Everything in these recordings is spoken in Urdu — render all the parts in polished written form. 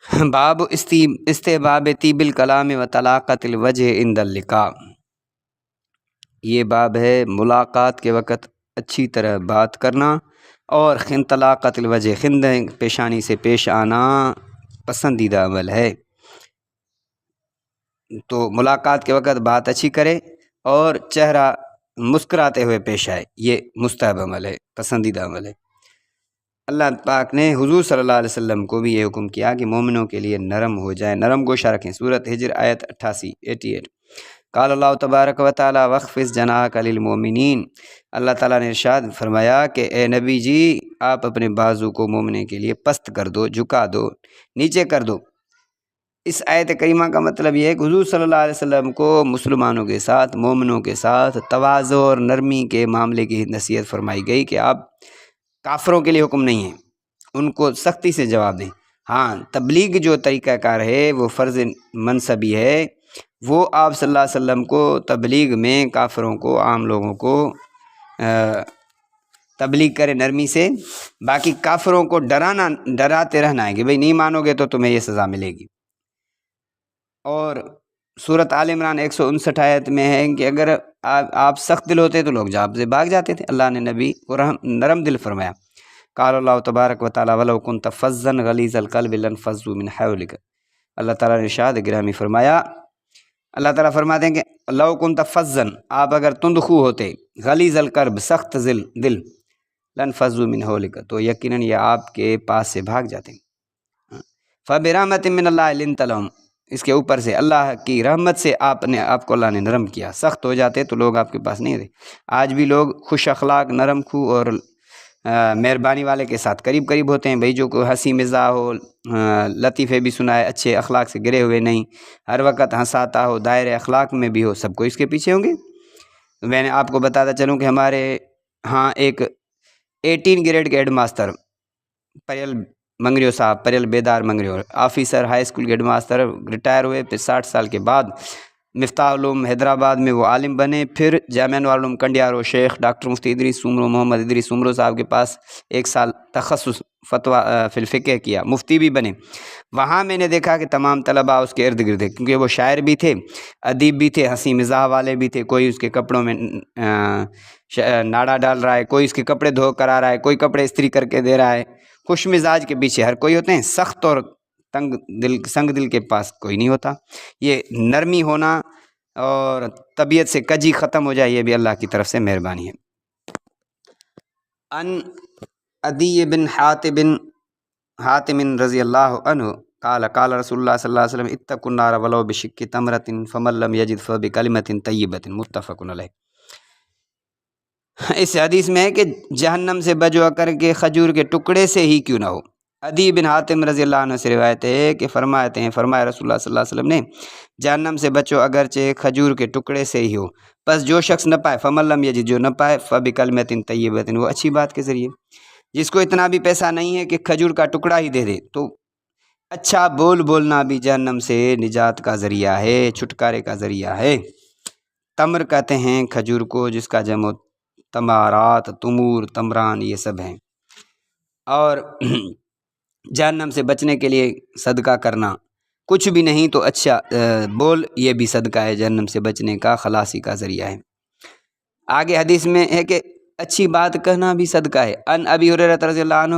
باب استحباب طیب الکلام و طلاقت الوجہ عند اللقاء۔ یہ باب ہے ملاقات کے وقت اچھی طرح بات کرنا اور طلاقت الوجہ، خند پیشانی سے پیش آنا پسندیدہ عمل ہے۔ تو ملاقات کے وقت بات اچھی کرے اور چہرہ مسکراتے ہوئے پیش آئے، یہ مستحب عمل ہے، پسندیدہ عمل ہے۔ اللہ پاک نے حضور صلی اللہ علیہ وسلم کو بھی یہ حکم کیا کہ مومنوں کے لیے نرم ہو جائیں، نرم گوشہ رکھیں۔ سورۃ ہجر آیت 88 قال اللہ تبارک و تعالی واخفض جناحک للمؤمنین۔ اللہ تعالیٰ نے ارشاد فرمایا کہ اے نبی جی، آپ اپنے بازو کو مومنوں کے لیے پست کر دو، جھکا دو، نیچے کر دو۔ اس آیت کریمہ کا مطلب یہ ہے کہ حضور صلی اللہ علیہ وسلم کو مسلمانوں کے ساتھ، مومنوں کے ساتھ تواضع اور نرمی کے معاملے کی نصیحت فرمائی گئی کہ آپ کافروں کے لیے حکم نہیں ہے، ان کو سختی سے جواب دیں۔ ہاں، تبلیغ جو طریقہ کار ہے وہ فرض منصبی ہے، وہ آپ صلی اللہ علیہ وسلم کو تبلیغ میں کافروں کو، عام لوگوں کو تبلیغ کرے نرمی سے، باقی کافروں کو ڈراتے رہنا ہے کہ بھئی نہیں مانو گے تو تمہیں یہ سزا ملے گی۔ اور سورۃ آل عمران 159 آیت میں ہے کہ اگر آپ سخت دل ہوتے تو لوگ آپ سے بھاگ جاتے تھے، اللہ نے نبی کو نرم دل فرمایا۔ قال اللہ تبارک و تعالی ولو کنت فظا غلیظ القلب لانفضوا من حولک۔ اللہ تعالیٰ نے ارشاد گرامی فرمایا، اللہ تعالیٰ فرماتے ہیں کہ لو کنت فظا، آپ اگر تندخو ہوتے، غلیظ القلب، سخت دل، لانفضوا من حولک، تو یقیناً یہ آپ کے پاس سے بھاگ جاتے۔ فبرحمۃ من اللہ لنت لہم، اس کے اوپر سے اللہ کی رحمت سے آپ کو اللہ نے نرم کیا۔ سخت ہو جاتے تو لوگ آپ کے پاس نہیں رہتے۔ آج بھی لوگ خوش اخلاق، نرم خو اور مہربانی والے کے ساتھ قریب ہوتے ہیں، بھائی جو کوئی ہنسی مزاح ہو، لطیفے بھی سنائے، اچھے اخلاق سے گرے ہوئے نہیں، ہر وقت ہنساتا ہو، دائرے اخلاق میں بھی ہو، سب کو اس کے پیچھے ہوں گے۔ میں نے آپ کو بتاتا چلوں کہ ہمارے ہاں ایک 18 گریڈ کے ہیڈ ماسٹر پریل منگریو صاحب، پریل بیدار منگریو، آفیسر ہائی اسکول کے ہیڈ ماسٹر، ریٹائر ہوئے، پھر 60 سال کے بعد مفتاح علوم حیدرآباد میں وہ عالم بنے، پھر جامعہ انوار العلوم کنڈیارو شیخ ڈاکٹر مفتی ادریس عمرو، محمد ادریس عمرو صاحب کے پاس 1 سال تخصص فتویٰ فی الفقہ کیا، مفتی بھی بنے۔ وہاں میں نے دیکھا کہ تمام طلباء اس کے ارد گرد، کیونکہ وہ شاعر بھی تھے، ادیب بھی تھے، ہنسی مزاح والے بھی تھے، کوئی اس کے کپڑوں میں ناڑا ڈال رہا ہے، کوئی اس کے کپڑے دھو کر آ رہا ہے، کوئی کپڑے استری کر کے دے رہا ہے۔ خوش مزاج کے پیچھے ہر کوئی ہوتے ہیں، سخت اور سنگ دل کے پاس کوئی نہیں ہوتا۔ یہ نرمی ہونا اور طبیعت سے کجی ختم ہو جائے، یہ بھی اللہ کی طرف سے مہربانی ہے۔ ان عدی بن حاتم رضی اللہ عنہ قال رسول اللہ صلی اللہ علیہ وسلم اتقوا النار ولو بشق تمرۃ فمن لم یجد فبکلمۃ طیبۃ متفق علیہ۔ اس حدیث میں ہے کہ جہنم سے بچو کر کے کھجور کے ٹکڑے سے ہی کیوں نہ ہو۔ عدی بن حاتم رضی اللہ عنہ سے روایت ہے کہ فرمایا رسول اللہ صلی اللہ علیہ وسلم نے، جہنم سے بچو اگرچہ کھجور کے ٹکڑے سے ہی ہو، بس جو شخص نہ پائے، فمن لم یجد، جو نہ پائے، فبکلمۃ طیبۃ، وہ اچھی بات کے ذریعے، جس کو اتنا بھی پیسہ نہیں ہے کہ کھجور کا ٹکڑا ہی دے دے، تو اچھا بولنا بھی جہنم سے نجات کا ذریعہ ہے، چھٹکارے کا ذریعہ ہے۔ تمر کہتے ہیں کھجور کو، جس کا جمع تمارات، تمور، تمران، یہ سب ہیں۔ اور جہنم سے بچنے کے لیے صدقہ کرنا، کچھ بھی نہیں تو اچھا بول، یہ بھی صدقہ ہے، جہنم سے بچنے کا، خلاصی کا ذریعہ ہے۔ آگے حدیث میں ہے کہ اچھی بات کہنا بھی صدقہ ہے۔ ان ابی ہریرہ رضی اللہ عنہ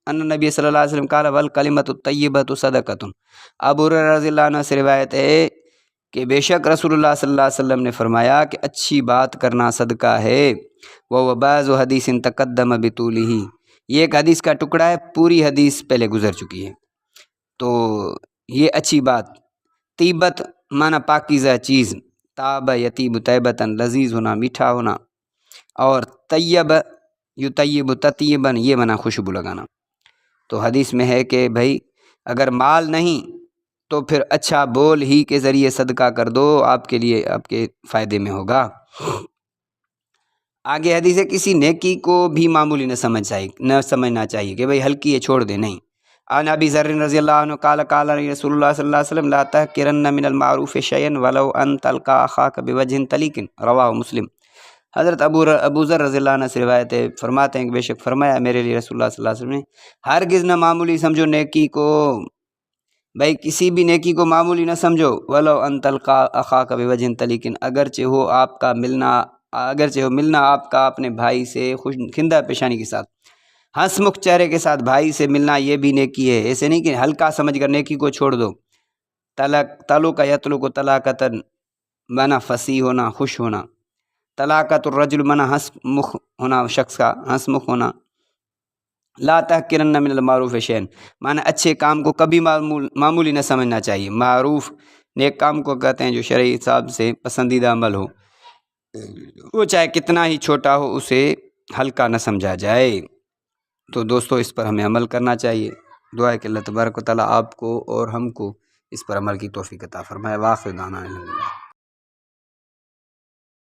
ان نبی صلی اللہ علیہ وسلم قال والکلمۃ الطیبۃ صدقۃ۔ ابو ہریرہ رضی اللہ عنہ سے روایت ہے کہ بے شک رسول اللہ صلی اللہ علیہ وسلم نے فرمایا کہ اچھی بات کرنا صدقہ ہے۔ وہ بعض حدیث تقدم بطولہ، یہ ایک حدیث کا ٹکڑا ہے، پوری حدیث پہلے گزر چکی ہے۔ تو یہ اچھی بات، طیبت معنی پاکیزہ چیز، تاب یطیب طیبتاً، لذیذ ہونا، میٹھا ہونا، اور طیب یطیب تطیباً، یہ معنی خوشبو لگانا۔ تو حدیث میں ہے کہ بھائی اگر مال نہیں تو پھر اچھا بول ہی کے ذریعے صدقہ کر دو، آپ کے لیے، آپ کے فائدے میں ہوگا۔ آگے حدیث ہے کسی نیکی کو بھی معمولی نہ سمجھنا چاہیے کہ بھئی ہلکی ہے چھوڑ دے، نہیں۔ عن ابی ذر رضی اللہ عنہ قال قال رسول اللہ صلی اللہ علیہ وسلم لا تحقرن من المعروف شیئا ولو ان تلقى اخاك بوجه طلیق، رواہ مسلم۔ حضرت ابو ذر رضی اللہ عنہ سے روایت ہے، فرماتے ہیں کہ بے شک فرمایا میرے لیے رسول اللہ صلی اللہ علیہ وسلم نے، ہرگز نہ معمولی سمجھو نیکی کو، بھائی کسی بھی نیکی کو معمولی نہ سمجھو، ولو ان تلقا اخاک بوجہ طلیق، اگرچہ ہو ملنا آپ کا اپنے بھائی سے خندہ پیشانی کے ساتھ، ہنس مکھ چہرے کے ساتھ بھائی سے ملنا یہ بھی نیکی ہے۔ ایسے نہیں کہ ہلکا سمجھ کر نیکی کو چھوڑ دو۔ تلو کا یتلو کو طلاقتاً مانا فصیح ہونا، خوش ہونا، طلاقت الرجل مانا ہنس مکھ ہونا، شخص کا ہنس مکھ ہونا۔ لا تحقرن من المعروف شیئا، مانا اچھے کام کو کبھی معمولی نہ سمجھنا چاہیے۔ معروف نیک کام کو کہتے ہیں جو شرعی حساب سے پسندیدہ عمل ہو، وہ چاہے کتنا ہی چھوٹا ہو اسے ہلکا نہ سمجھا جائے۔ تو دوستو اس پر ہمیں عمل کرنا چاہیے۔ دعا ہے کہ اللہ تبارک و تعالیٰ آپ کو اور ہم کو اس پر عمل کی توفیق عطا فرمائے۔ واخر دعوانا الحمدللہ۔